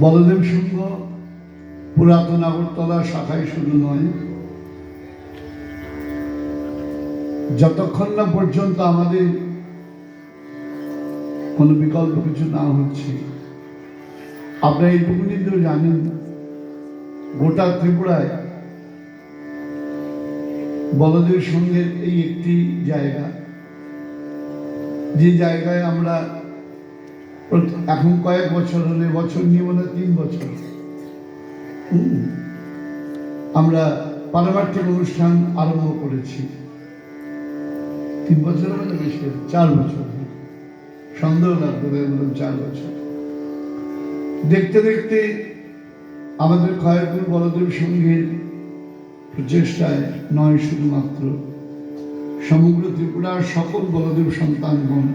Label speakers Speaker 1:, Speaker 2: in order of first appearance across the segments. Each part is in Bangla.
Speaker 1: বলদেব সংঘ পুরাতন আগরতলা শাখায় শুরু নয়, যতক্ষণ না পর্যন্ত আমাদের কোনো বিকল্প কিছু না হচ্ছে। আপনারা এইটুকুনি তো জানেন, গোটা ত্রিপুরায় বলদেব সংঘের এই একটি জায়গা, যে জায়গায় আমরা এখন কয়েক বছর হলে, বছর নিয়ে মনে 3 বছর, আমরা পারমার্থিক অনুষ্ঠান আরম্ভ করেছি। 3 বছর মানে বেশি, 4 বছর, সন্দেহ লাগবে 4 বছর। দেখতে দেখতে আমাদের খয়েরপুর বলদেব সংঘের প্রচেষ্টায় নয়, শুধুমাত্র সমগ্র ত্রিপুরার সকল বলদেব সন্তানগণ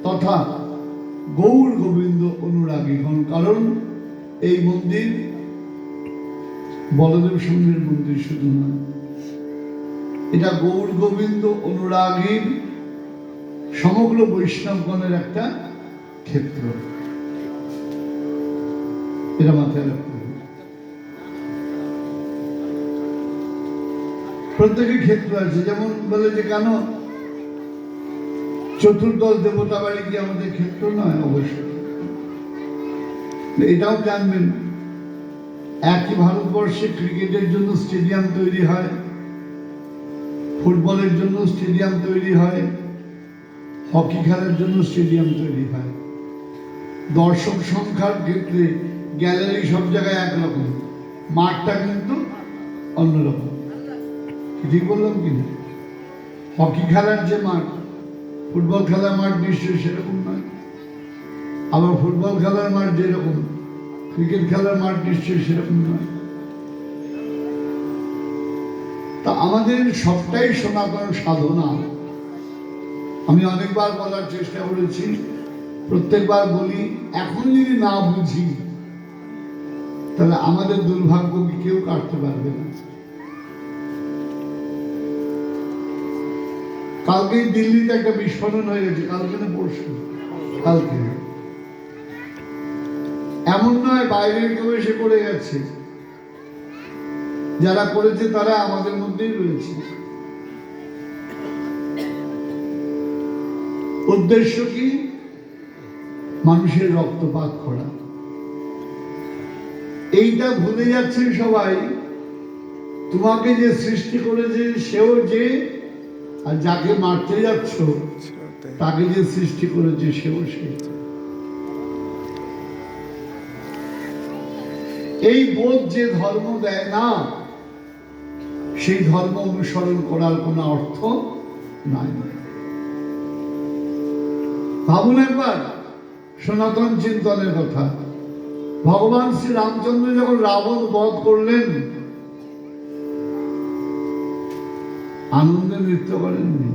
Speaker 1: তথা গৌর গোবিন্দ অনুরাগীগণ, কারণ এই মন্দির বলদেব সংঘের মন্দির শুধু নয়, এটা গৌর গোবিন্দ অনুরাগীর সমগ্র বৈষ্ণবগণের একটা ক্ষেত্র। এটা মাথায় রাখতে হবে। প্রত্যেকের ক্ষেত্র আছে, যেমন বলে যে কেন চতুর্দশ দেবতা বাড়ি কি আমাদের ক্ষেত্র নয়? অবশ্যই। এটাও জানবেন, একই ভারতবর্ষে ক্রিকেটের জন্য স্টেডিয়াম তৈরি হয়, ফুটবলের জন্য স্টেডিয়াম তৈরি হয়, হকি খেলার জন্য স্টেডিয়াম তৈরি হয়। দর্শক সংখ্যার ক্ষেত্রে গ্যালারি সব জায়গায় একরকম, মাঠটা কিন্তু অন্যরকম। ঠিক বললাম কিনা? হকি খেলার যে মাঠ, ফুটবল খেলার মাঠ নিশ্চয়ই সেরকম নয়, আবার ফুটবল খেলার মাঠ যেরকম, ক্রিকেট খেলার মাঠ নিশ্চয়ই সেরকম নয়। তা আমাদের সবটাই সনাতন সাধনা। আমি অনেকবার বলার চেষ্টা করেছি, প্রত্যেকবার বলি, এখন যদি না বুঝি তাহলে আমাদের দুর্ভাগ্যকে কেউ কাটতে পারবে না। কালকে দিল্লিতে একটা বিস্ফোরণ হয়ে গেছে, কালকে না পরশু, কালকে। এমন নয় বাইরের কেউ এসে করে গেছে, যারা করেছে তারা আমাদের মধ্যেই রয়েছে। উদ্দেশ্য কি? মানুষের রক্তপাত করা। এইটা ভুলে যাচ্ছেন সবাই। তোমাকে যে সৃষ্টি করেছে সেও যে, আর যাকে মারতে যাচ্ছ তাকে যে সৃষ্টি করেছে সেও সে। এই বোধ যে ধর্ম দেয় না, সেই ধর্ম অনুসরণ করার কোনো অর্থ নাই। ভাবুন একবার সনাতন চিন্তনের কথা। ভগবান শ্রী রামচন্দ্র যখন রাবণ বধ করলেন, আনন্দে নৃত্য করেননি,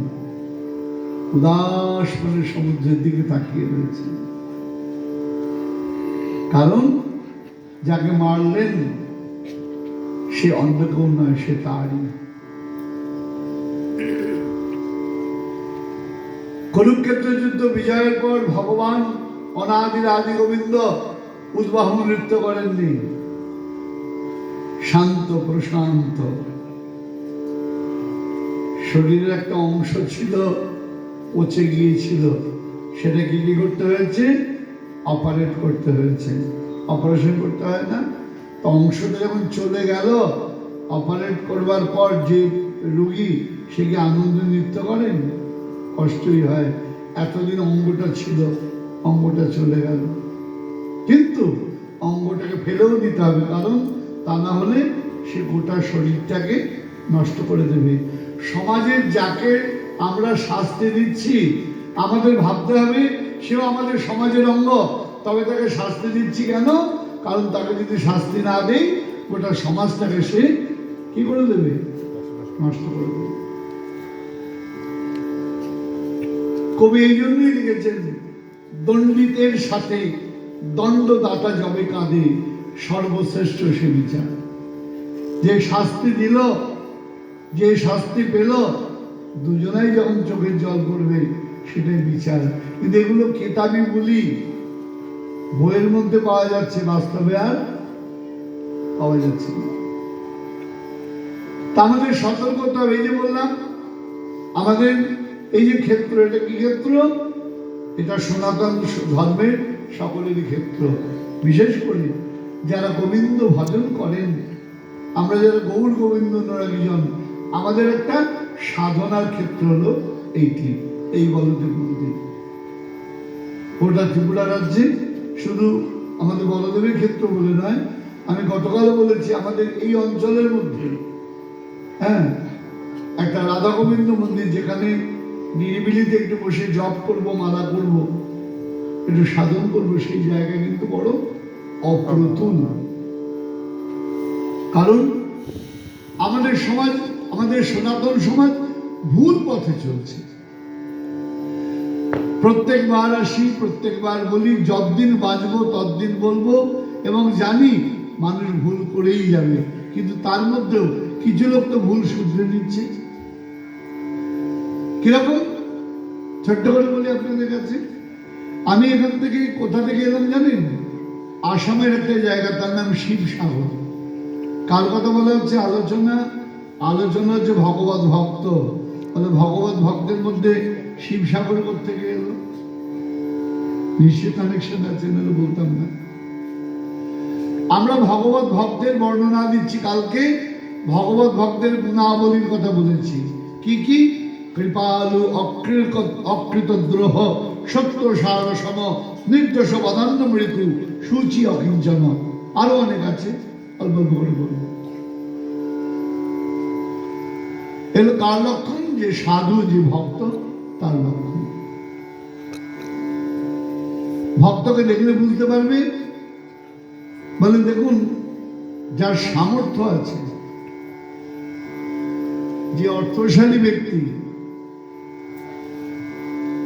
Speaker 1: উদাস করে সমুদ্রের দিকে তাকিয়ে রয়েছে। কারণ যাকে মারলেন সে অন্য কেউ নয়, সে তারই। কুরুক্ষেত্র যুদ্ধ বিজয়ের পর ভগবান অনাদির আদি গোবিন্দ উদ্বাহন নৃত্য করেননি, শান্ত প্রশান্ত। শরীরের একটা অংশ ছিল পচে গিয়েছিল, সেটাকে কি করতে হয়েছে? অপারেট করতে হয়েছে। অপারেশন করতে হয় না? তো অংশটা যখন চলে গেল, অপারেট করবার পর যে রোগী, সে কি আনন্দ নৃত্য করেন? কষ্টই হয়। এতদিন অঙ্গটা ছিল, অঙ্গটা চলে গেল, কিন্তু অঙ্গটাকে ফেলেও দিতে হবে, কারণ তা না হলে সে গোটা শরীরটাকে নষ্ট করে দেবে। সমাজের যাকে আমরা শাস্তি দিচ্ছি, আমাদের ভাবতে হবে সেও আমাদের সমাজের অঙ্গ, তবে তাকে শাস্তি দিচ্ছি কেন? কারণ তাকে যদি শাস্তি না দেই, গোটা সমাজটাকে সে কি করে দেবে? নষ্ট করে দেবে। কবি এই জন্যই লিখেছেন, দণ্ডিতের সাথে দণ্ডদাতা যবে কাঁদে, সর্বশ্রেষ্ঠ সে বিচার। যে শাস্তি দিল, যে শাস্তি পেল, দুজনাই যখন চোখের জল করবে, সেটাই বিচার। কিন্তু এগুলো কেতাবি বলি, বইয়ের মধ্যে পাওয়া যাচ্ছে, বাস্তবে আর পাওয়া যাচ্ছে না। তা আমাদের সতর্কতা, এই যে বললাম আমাদের এই যে ক্ষেত্র, এটা কি ক্ষেত্র? এটা সনাতন ধর্মের সকলেরই ক্ষেত্র। বিশেষ করে যারা গোবিন্দ ভজন করেন, আমরা যারা গৌর গোবিন্দ অনুরাগীজন, আমাদের একটা সাধনার ক্ষেত্র হলো এইটি, এই বলদেব মন্দির। গোটা ত্রিপুরা রাজ্যে শুধু আমাদের বলদেবের ক্ষেত্র বলে নয়, আমি গতকালও বলেছি আমাদের এই অঞ্চলের মধ্যে হ্যাঁ একটা রাধা গোবিন্দ মন্দির, যেখানে নিরিবিলিতে একটু বসে জপ করব, মালা করব, একটু সাধন করব, সেই জায়গা কিন্তু বড় অপ্রতুল। কারণ আমাদের সমাজ, আমাদের সনাতন সমাজ ভুল পথে চলছে। প্রত্যেকবার আসি, প্রত্যেকবার বলি, যতদিন বাঁচবো ততদিন বলবো, এবং জানি মানুষ ভুল করেই যাবে, কিন্তু তার মধ্যেও কিছু লোক তো ভুল শুধরে নিচ্ছে। কিরকম? ছোট্ট করে বলি আপনাদের কাছে। আমি এখান থেকে, কোথা থেকে এলাম জানেন? আসামের একটা জায়গা, তার নাম শিবসাগর। কার কথা বলা হচ্ছে? আলোচনা হচ্ছে ভগবত ভক্ত। বলে ভগবত ভক্তের মধ্যে শিবসাগর থেকে এলো, নিশ্চয় কানেকশন আছে, নাহলে বলতাম না। আমরা ভগবত ভক্তের বর্ণনা দিচ্ছি। কালকে ভগবত ভক্তের গুণাবলীর কথা বলেছি। কি কি? কৃপালু, অকৃত দ্রোহ, সত্য সার সম, নির্দোষ বদান্য মৃত্যু, সূচি অকিঞ্চন, আরো অনেক আছে, অল্প অল্প করে বলবো। এর কার লক্ষণ? যে সাধু, যে ভক্ত, তার লক্ষণ। ভক্তকে দেখলে বুঝতে পারবে। বলে দেখুন, যার সামর্থ্য আছে, যে অর্থশালী ব্যক্তি,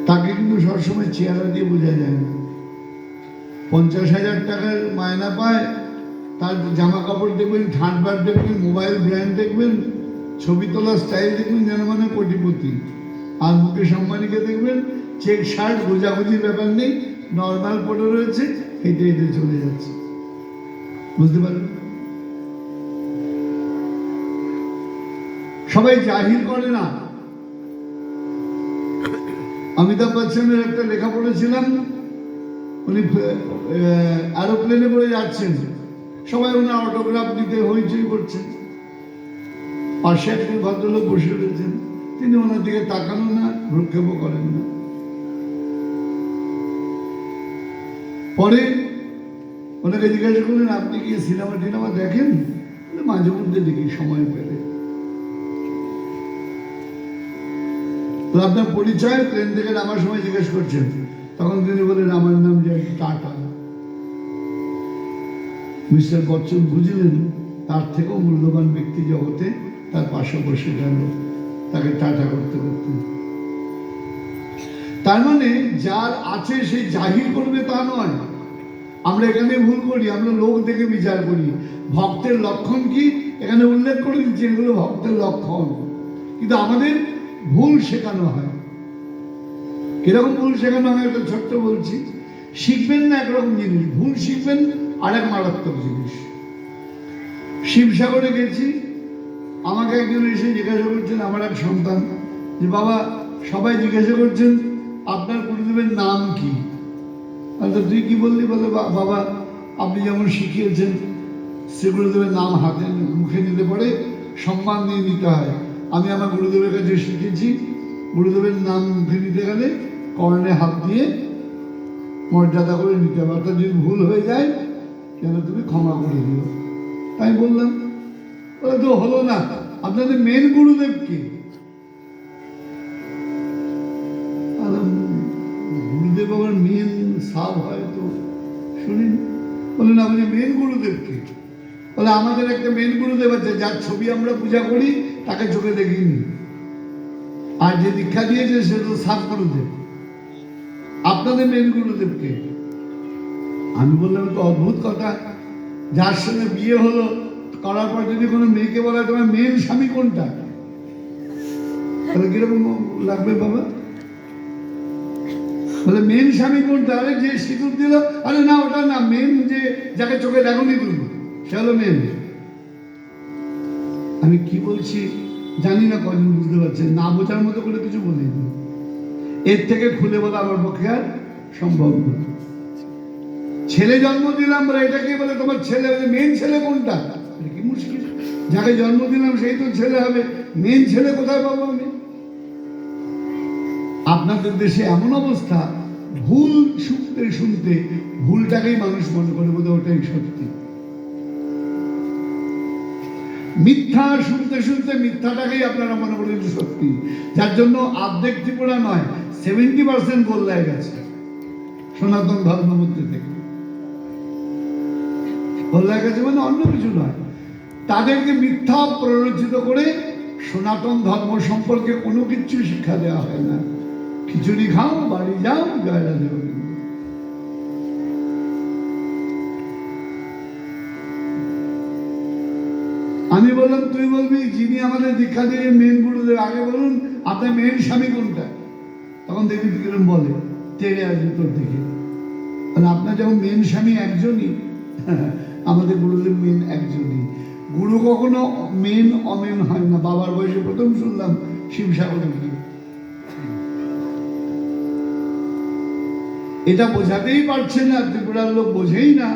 Speaker 1: তাকে কিন্তু সবসময় চেহারা দিয়ে বোঝা যায় না। 50,000 টাকার মায়না পায়, তার জামা কাপড় দেখবেন, ঠান্ডার দেখবেন, মোবাইল ব্র্যান্ড দেখবেন, ছবি তোলার স্টাইল দেখবেন যেন মানে কোটিপতি। আর মুকেশ আম্বানিকে দেখবেন চেক শার্ট, গোজাগুজির ব্যাপার নেই, নর্মাল পরে রয়েছে, হেঁটে হেঁটে চলে যাচ্ছে। বুঝতে পারবেন? সবাই জাহির করে না। অমিতাভ বচ্চনের একটা লেখা পড়েছিলাম, উনি এরোপ্লেনে করে যাচ্ছেন, সবাই ওনার অটোগ্রাফ নিতে হইচই করছেন। পাশে একজন ভদ্রলোক বসে রয়েছেন, তিনি ওনার দিকে তাকানো না, ভ্রুক্ষেপও করেন না। পরে ওনাকে জিজ্ঞাসা করলেন, আপনি কি সিনেমা দেখেন? মাঝে মধ্যে দেখি, সময় পেলে। আপনার পরিচয়? ট্রেন থেকে নামার সময় জিজ্ঞেস করছেন। তখন তিনি বলেন, আমার নাম যে টাটা। মিস্টার বচ্চন বুঝলেন তার থেকেও মূল্যবান ব্যক্তি জগতে তার পাশে বসে গেল, তাকে টাটা করতে করতে। তার মানে যার আছে সে জাহির করবে তা নয়। আমরা এখানে ভুল করি, আমরা লোক দেখে বিচার করি। ভক্তের লক্ষণ কি এখানে উল্লেখ করে দিচ্ছি, এগুলো ভক্তের লক্ষণ। কিন্তু আমাদের ভুল শেখানো হয়। কিরকম ভুল শেখানো হয় একটা ছোট্ট বলছি। শিখবেন না একরকম জিনিস, ভুল শিখবেন আর এক মারাত্মক জিনিস। শিবসাগরে গেছি, আমাকে একজন এসে জিজ্ঞাসা করছেন, আমার এক সন্তান, যে বাবা সবাই জিজ্ঞাসা করছেন আপনার গুরুদেবের নাম কি? তো তুই কি বললি? বলে বাবা আপনি যেমন শিখিয়েছেন শ্রী গুরুদেবের নাম হাতে মুখে নিতে পারে, সম্মান দিয়ে নিতে হয়। আমি আমার গুরুদেবের কাছে শিখেছি, গুরুদেবের নাম মুখে নিতে গেলে কর্ণে হাত দিয়ে মর্যাদা করে নিতে হবে, অর্থাৎ যদি ভুল হয়ে যায় কেন তুমি ক্ষমা করে দিও। তাই বললাম, তো হলো না, আপনাদের মেন গুরুদেব কি? গুরুদেব আবার মেন সাব হয় তো শুনিন। বললেন আপনি মেন গুরুদেব কি? বলে আমাদের একটা মেন গুরুদেব আছে, যার ছবি আমরা পূজা করি, তাকে চোখে দেখিনি, আর যে দীক্ষা দিয়েছে সে তো সাব গুরুদেব। আপনাদের মেন গুরুদেব কে? আমি বললাম তো অদ্ভুত কথা, যার সঙ্গে বিয়ে হলো, করার পর যদি কোনো মেয়েকে বলা তোমার মেন স্বামী কোনটা, তাহলে কিরকম লাগবে বাবা? বলে মেন স্বামী কোনটা? আরে যে সিঁদুর দিল, আরে না ওটা না, মেন যে যাকে চোখে দেখনি তুমি, সে হলো মেন। আমি কি বলছি জানি না কজন বুঝতে পারছেন, না বোঝার মতো করে কিছু বলিনি। এর থেকে খুলে বলা আমার পক্ষে আর সম্ভব নয়। ছেলে জন্ম দিলাম বলে এটাকে বলে তোমার ছেলে, মেন ছেলে কোনটা? কি মুশকিল, যাকে জন্ম দিলাম সেই তো ছেলে হবে, মেন ছেলে কোথায় পাবো আমি? আপনাদের দেশে এমন অবস্থা, ভুল শুনতে শুনতে ভুলটাকেই মানুষ মনে করে বোধ ওটাই সত্যি, মিথ্যা শুনতে শুনতে মিথ্যাটাকেই আপনারা মনে করেন সত্যি, যার জন্য অর্ধেক ত্রিপুরা নয় 70% বদলায় গেছে সনাতন ধর্মের মধ্যে থেকে। বদলায় গেছে মানে অন্য কিছু নয়, তাদেরকে মিথ্যা প্ররোচিত করে সনাতন ধর্ম সম্পর্কে কোনো কিছু শিক্ষা দেওয়া হয় না। খিচুড়ি খাও, বাড়ি যাও, জয়রা দেব। আমি বললাম তুই বলবি যিনি আমাদের দীক্ষা দিয়ে মেন গুরুদেব, আগে বলুন আপনার মেন স্বামী কোনটা? তখন দেখবি কিরম বলে, তেড়ে আসবে তোর দিকে। আপনার যখন মেন স্বামী একজনই, আমাদের গুরুদেব মেন একজনই। গুরু কখনো মেন অমেন হয় না। বাবার বয়সে প্রথম শুনলাম শিবসাগরে গিয়ে, এটা বোঝাতেই পারছে না, ত্রিপুরার লোক বোঝেই না,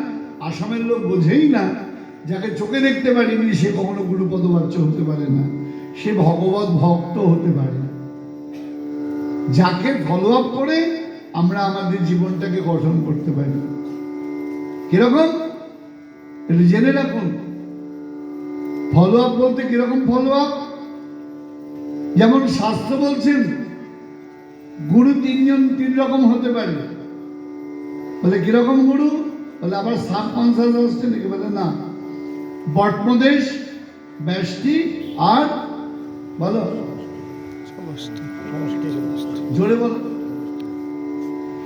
Speaker 1: আসামের লোক বোঝেই না। যাকে চোখে দেখতে পারিনি সে কখনো গুরুপদবাচ্য হতে পারে না, সে ভগবত ভক্ত হতে পারে। যাকে ফলো আপ করে আমরা আমাদের জীবনটাকে গঠন করতে পারি। কিরকম জেনে রাখুন, ফলো আপ বলতে কিরকম ফলো আপ? যেমন শাস্ত্র বলছেন গুরু তিন রকম হতে পারে। বলে কিরকম গুরু? বলে আবার সাবকনসিয়াস আসছে নাকি? বলে না, বটমদেশ, ব্যষ্টি আর বলো জোরে বলো,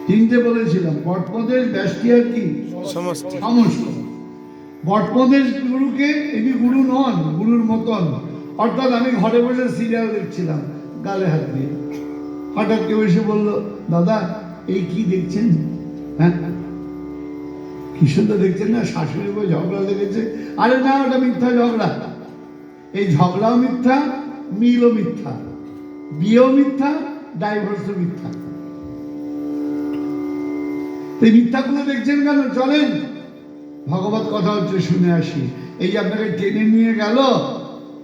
Speaker 1: তিনটে বলেছিলাম, বটমদেশ, ব্যষ্টি আর কি সমষ্টি। বটমদেশ গুরুকে এমনি গুরু নন, গুরুর মতন। অর্থাৎ আমি ঘরে বসে সিরিয়াল দেখছিলাম গালে হাত দিয়ে, হঠাৎ কেউ এসে বললো দাদা এই কি দেখছেন? হ্যাঁ কি সুন্দর দেখছেন না, শাশুড়ি বই ঝগড়া লেগেছে। আরে না, ওটা মিথ্যা ঝগড়া। এই ঝগড়াও মিথ্যা, মিলও মিথ্যা, বিয়েও মিথ্যা, ডাইভোর্সও মিথ্যা। এই মিথ্যাগুলো দেখছেন কেন? চলেন ভগবত কথা হচ্ছে, শুনে আসি। এই যে আপনাকে টেনে নিয়ে গেল,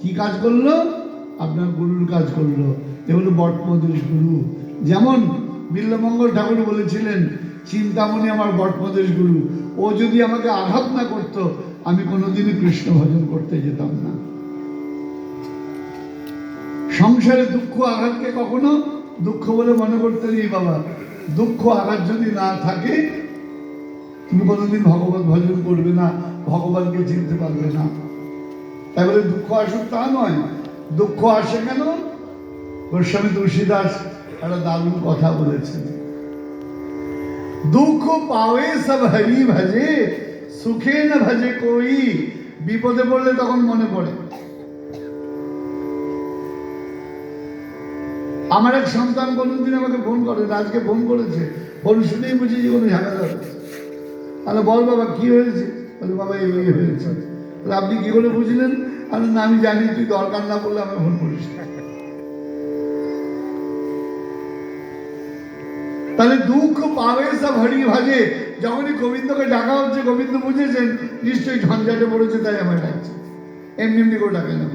Speaker 1: কি কাজ করলো? আপনার গুরুর কাজ করলো। এ হলো বটমদেশ গুরু। যেমন বিল্লমঙ্গল ঠাকুর বলেছিলেন, চিন্তামণি আমার বটমদেশ গুরু, ও যদি আমাকে আঘাত না করত আমি কোনোদিনই কৃষ্ণ ভজন করতে যেতাম না। সংসারে দুঃখ আঘাতকে কখনো দুঃখ বলে মনে করতে নেই বাবা। দুঃখ আঘাত যদি না থাকে তুমি কোনোদিন ভগবত ভজন করবে না, ভগবানকে চিনতে পারবে না। তাই বলে দুঃখ আসুক তা নয়। দুঃখ আসে কেন? গোস্বামী তুলসীদাস একটা দারুণ কথা বলেছেন, দুঃখ পাওয়ে সব হরি ভজে, সুখে না ভজে কই। বিপদে পড়লে তখন মনে পড়ে। আমার এক সন্তান কোনদিন আমাকে ফোন করে, আজকে ফোন করেছে, ফোন শুনেই বুঝি যে কোনো ঝামেলা হচ্ছে। তাহলে বল বাবা কি হয়েছে? বলে বাবা এই হয়েছে। আপনি কি করে বুঝলেন? আরে না আমি জানি, তুই দরকার না পড়লে আমি ফোন করিস। তাহলে দুঃখ পাবে সব হরি ভাজে। যখনই গোবিন্দকে ডাকা হচ্ছে, গোবিন্দ বুঝেছেন নিশ্চয়ই ঝঞ্ঝাটে পড়েছে, তাই আমার ডাকছে, এমনি এমনি করে ডাকে না।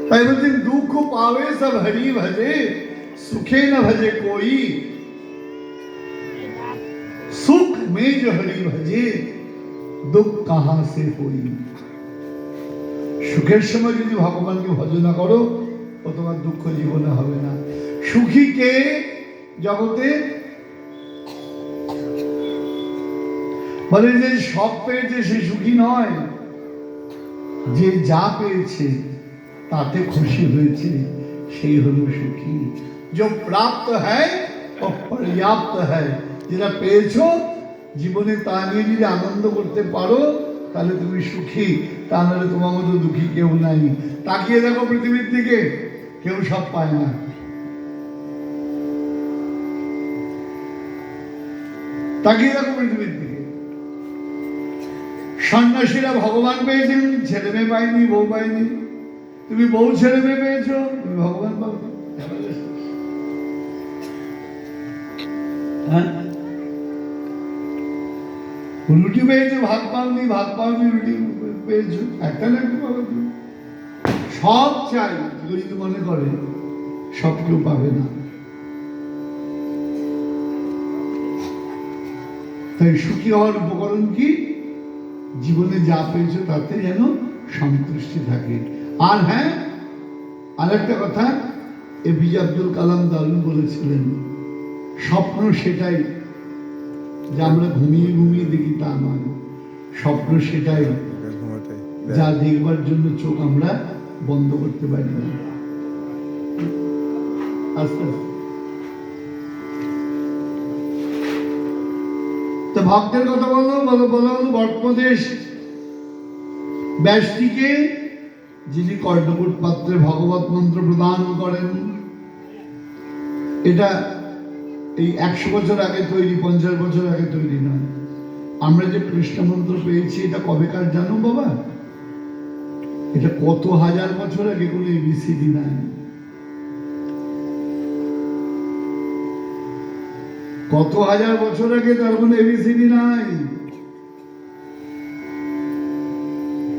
Speaker 1: তাই বলছেন দুঃখ পাবে সব হরি ভজে, সুখে না ভজে কই। সুখ মে जो हरि भजे, দুঃখ কাহা সে হই। সুখের সময় যদি ভগবানকে ভজনা করো ও তোমার দুঃখ জীবনে হবে না। সুখী কে জগতে? বলে যে সব পেয়েছে সে সুখী নয়, যে যা পেয়েছে তাতে খুশি হয়েছে সেই হলো সুখী। जो प्राप्त है वो पर्याप्त है। যেটা পেয়েছো জীবনে তা নিয়ে যদি আনন্দ করতে পারো তাহলে তুমি সুখী, তা নাহলে তোমার মতো দুঃখী কেউ নাই। তাকিয়ে দেখো পৃথিবীর দিকে, কেউ সব পায় না। তাকিয়ে দেখো পৃথিবীর দিকে। সন্ন্যাসীরা ভগবান পেয়েছেন, ছেলে মেয়ে পায়নি, বউ পায়নি। তুমি বউ ছেলে মেয়ে পেয়েছো, তুমি ভগবান পাবে। হ্যাঁ, রুটি পেয়েছো, ভাত পাওনি, ভাত পাওনি, রুটি পেয়েছো, একটা না একটা পাবে। সব চাই, যদি মনে করে সব কেউ পাবে না। তাই সুখী হওয়ার উপকরণ কি? জীবনে যা পেয়েছো তাতে যেন সন্তুষ্টি থাকে। আর হ্যাঁ, আর একটা কথা, এপিজে আব্দুল কালাম দারুণ বলেছিলেন, স্বপ্ন সেটাই যা আমরা ঘুমিয়ে ঘুমিয়ে দেখি তা নয়, স্বপ্ন সেটাই যা দেখবার জন্য চোখ আমরা বন্ধ করতে পারি না। আস্তে আস্তে তো ভক্তের কথা বলা হলো বটপ্রদেশ ব্যাসটিকে, যিনি কর্ণকুট পাত্রে ভগবত মন্ত্র প্রদান করেন। এটা এই 100 বছর আগে তৈরি, 50 বছর আগে তৈরি নয়। আমরা যে কৃষ্ণ মন্ত্র পেয়েছি এটা কবেকার জানো বাবা? এটা কত হাজার বছর আগে, কোনো এবিসিডি নাই। কত হাজার বছর আগে, তার কোনো এবিসিডি নাই।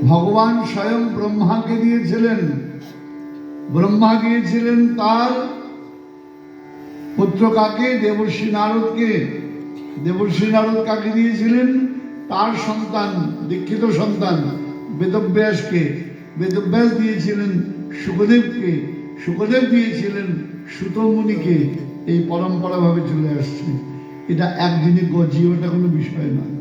Speaker 1: ভগবান স্বয়ং ব্রহ্মাকে দিয়েছিলেন। ব্রহ্মা গিয়েছিলেন তার পুত্র কাকে? দেবর্ষি নারদকে। দেবর্ষি নারদ কাকে দিয়েছিলেন? তার সন্তান, দীক্ষিত সন্তান বেদব্যাসকে। বেদব্যাস দিয়েছিলেন শুকদেবকে। শুকদেব দিয়েছিলেন সুত মুনিকে। এই পরম্পরা ভাবে চলে আসছে। এটা একদিনে গজিয়ে ওটা কোনো বিষয় নয়।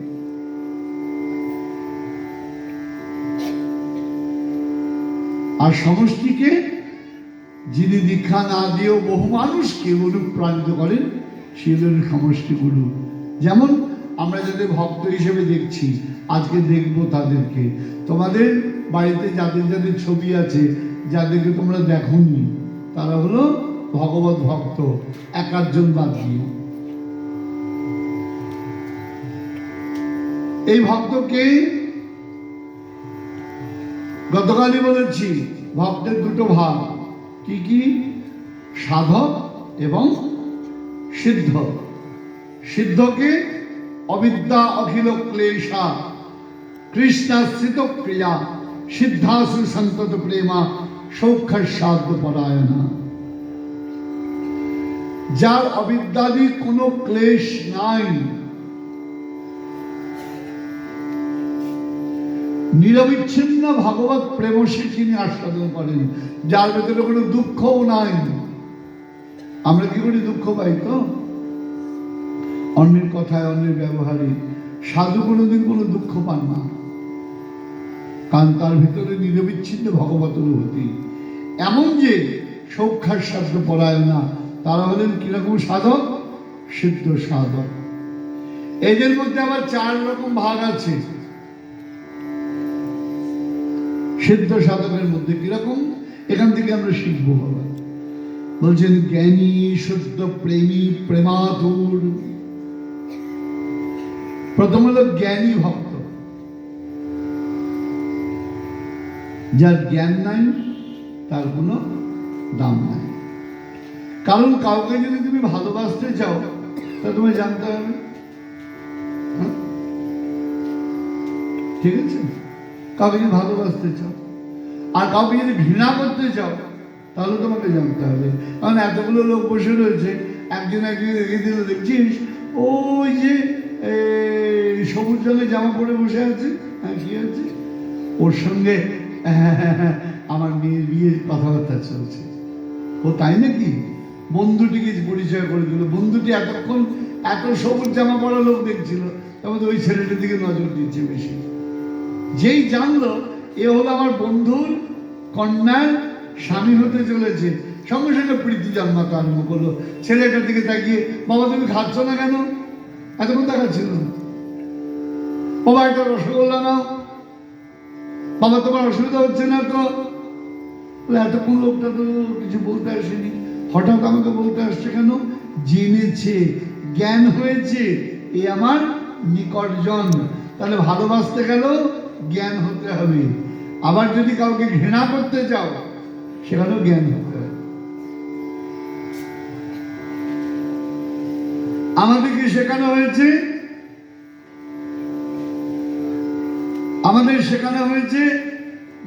Speaker 1: আর সমষ্টিকে যিনি দীক্ষা না দিয়েও বহু মানুষকে অনুপ্রাণিত করেন, সে হলেন সমষ্টি গুরু। যেমন আমরা যাদের ভক্ত হিসেবে দেখছি, আজকে দেখবো তাদেরকে। তোমাদের বাড়িতে যাদের যাদের ছবি আছে, যাদেরকে তোমরা দেখোনি, তারা হলো ভগবত ভক্ত, 1-8 বাদ দিয়ে। এই ভক্তকে গতকালই বলেছি, ভক্তের দুটো ভাগ। কি কি? সাধক এবং সিদ্ধ। সিদ্ধকে অবিদ্যা অখিল ক্লেশা কৃষ্ণাশ্রিত ক্রিয়া সিদ্ধাসু সন্তত প্রেমা সৌখ্যাসাধ্য পরায়ণা। যার অবিদ্যাদি কোনো ক্লেশ নাই, নিরবিচ্ছিন্ন ভগবত প্রেমসী তিনি আস্বাদন করেন, যার ভেতরে কোনো দুঃখও নাই। আমরা কি করি? দুঃখ পাই তো অন্যের কথায়, অন্যের ব্যবহারে। সাধু কোনোদিন কোনো দুঃখ পান না, কারণ তার ভিতরে নিরবিচ্ছিন্ন ভগবত অনুভূতি। এমন যে সৌখ্যাসাধ্য পরায়ণা, তারা হলেন কিরকম সাধক? সিদ্ধ সাধক। এদের মধ্যে আবার 4 রকম ভাগ আছে। সিদ্ধ সাধকের মধ্যে কিরকম, এখান থেকে আমরা শিখবো বাবা। বলছেন জ্ঞানী শুদ্ধ প্রেমী প্রেমাতুর। প্রথম হলো জ্ঞানী ভক্ত। যার জ্ঞান নাই তার কোনো দাম নাই। কারণ কাউকে যদি তুমি ভালোবাসতে চাও, তা তোমায় জানতে হবে। ঠিক আছে? কাউকে যদি ভালোবাসতে চাও, আর কাউকে যদি ঘৃণা করতে চাও, তাহলে তোমাকে জানতে হবে। কারণ এতগুলো লোক বসে রয়েছে, একজন একজন রেখে দিল, দেখছিস ওই যে সবুজ রঙের জামা পরে বসে আছে, হ্যাঁ কি আছে, ওর সঙ্গে আমার মেয়ের বিয়ের কথাবার্তা চলছে। ও তাই নাকি? বন্ধুটিকে পরিচয় করে দিল। বন্ধুটি এতক্ষণ এত সবুজ জামা পরা লোক দেখছিল, তারপরে ওই ছেলেটির দিকে নজর দিচ্ছে বেশি। যেই জানলো এ হলো আমার বন্ধুর কন্যার স্বামী হতে চলেছে, সঙ্গে সঙ্গে প্রীতি জন্মাতে আরম্ভ করলো। ছেলেটার দিকে তাকিয়ে, বাবা তুমি খাচ্ছ না কেন? এতক্ষণ দেখাচ্ছিল না। বাবা একটা রসগোল্লা নাও, বাবা তোমার অসুবিধা হচ্ছে না তো? এতক্ষণ লোকটা তো কিছু বলতে আসেনি, হঠাৎ আমাকে বলতে আসছে কেন? জেনেছে, জ্ঞান হয়েছে, এ আমার নিকটজন। তাহলে ভালোবাসতে গেলেও জ্ঞান হতে হবে। আবার যদি কাউকে ঘৃণা করতে চাও সেখানেও জ্ঞান হতে হবে। আমাদেরকে শেখানো হয়েছে,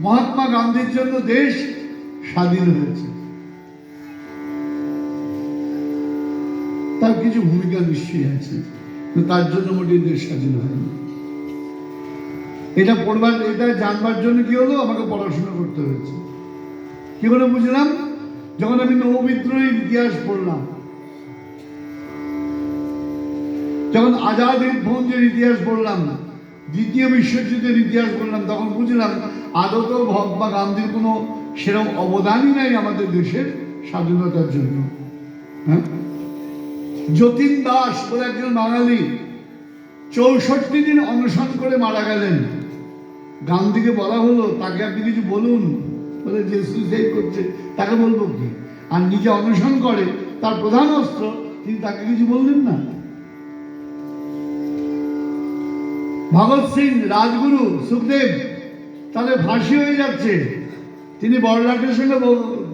Speaker 1: মহাত্মা গান্ধীর জন্য দেশ স্বাধীন হয়েছে। তার কিছু ভূমিকা নিশ্চয়ই আছে, তার জন্য মোটেই দেশ স্বাধীন হয়নি। এটা পড়বার, এটা জানবার জন্য কি হলো, আমাকে পড়াশোনা করতে হয়েছে। কি করে বুঝলাম? যখন আমি নৌবিদ্রোহের ইতিহাস পড়লাম, যখন আজাদ হিন্দ ফৌজের ইতিহাস পড়লাম, দ্বিতীয় বিশ্বযুদ্ধের ইতিহাস পড়লাম, তখন বুঝলাম আদত মহাত্মা গান্ধীর কোনো সেরকম অবদানই নাই আমাদের দেশের স্বাধীনতার জন্য। হ্যাঁ, যতীন দাস বলে একজন বাঙালি 64 দিন অনশন করে মারা গেলেন। গান্ধীকে বলা হলো তাকে আপনি কিছু বলুন, বলে যে সুইসাইড করছে তাকে বলবো কি? আর নিজে অনশন করে, তার প্রধান অস্ত্র, তিনি তাকে কিছু বললেন না। ভগৎ সিং, রাজগুরু, সুখদেব তাদের ফাঁসি হয়ে যাচ্ছে, তিনি বড়লাটের সঙ্গে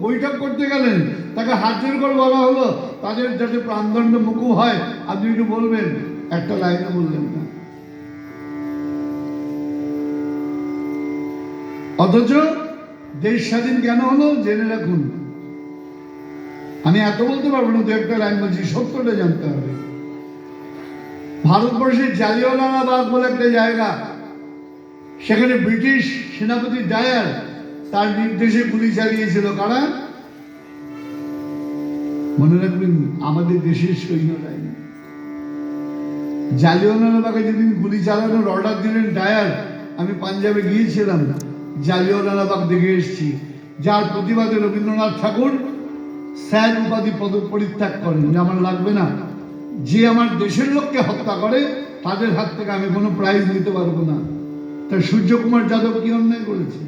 Speaker 1: বৈঠক করতে গেলেন, তাকে হাত জোর করে বলা হলো তাদের যাতে প্রাণদণ্ড মুকুব হয় আপনি একটু বলবেন, একটা লাইনও বললেন না। অথচ দেশ স্বাধীন কেন হলো জেনে রাখুন। আমি এত বলতে পারবো না, দু একটা লাইন বলছি, সত্যটা জানতে হবে। ভারতবর্ষের জালিয়ানওয়ালাবাগ বলে একটা জায়গা, সেখানে ব্রিটিশ সেনাপতি ডায়ার তার নির্দেশে গুলি চালিয়েছিল। কারা? মনে রাখবেন, আমাদের দেশের সৈন্যরাই। জালিয়ানওয়ালাবাগে যেদিন গুলি চালানোর অর্ডার দিলেন ডায়ার, আমি পাঞ্জাবে গিয়েছিলাম, জালিয়ানওয়ালাবাগ দেখে এসেছি, যার প্রতিবাদে রবীন্দ্রনাথ ঠাকুর স্যার উপাধি পরিত্যাগ করেন, যে আমার লাগবে না, যে আমার দেশের লোককে হত্যা করে তাদের হাত থেকে আমি কোনো প্রাইজ নিতে পারবো না। তা সূর্যকুমার যাদব কি অন্যায় করেছে?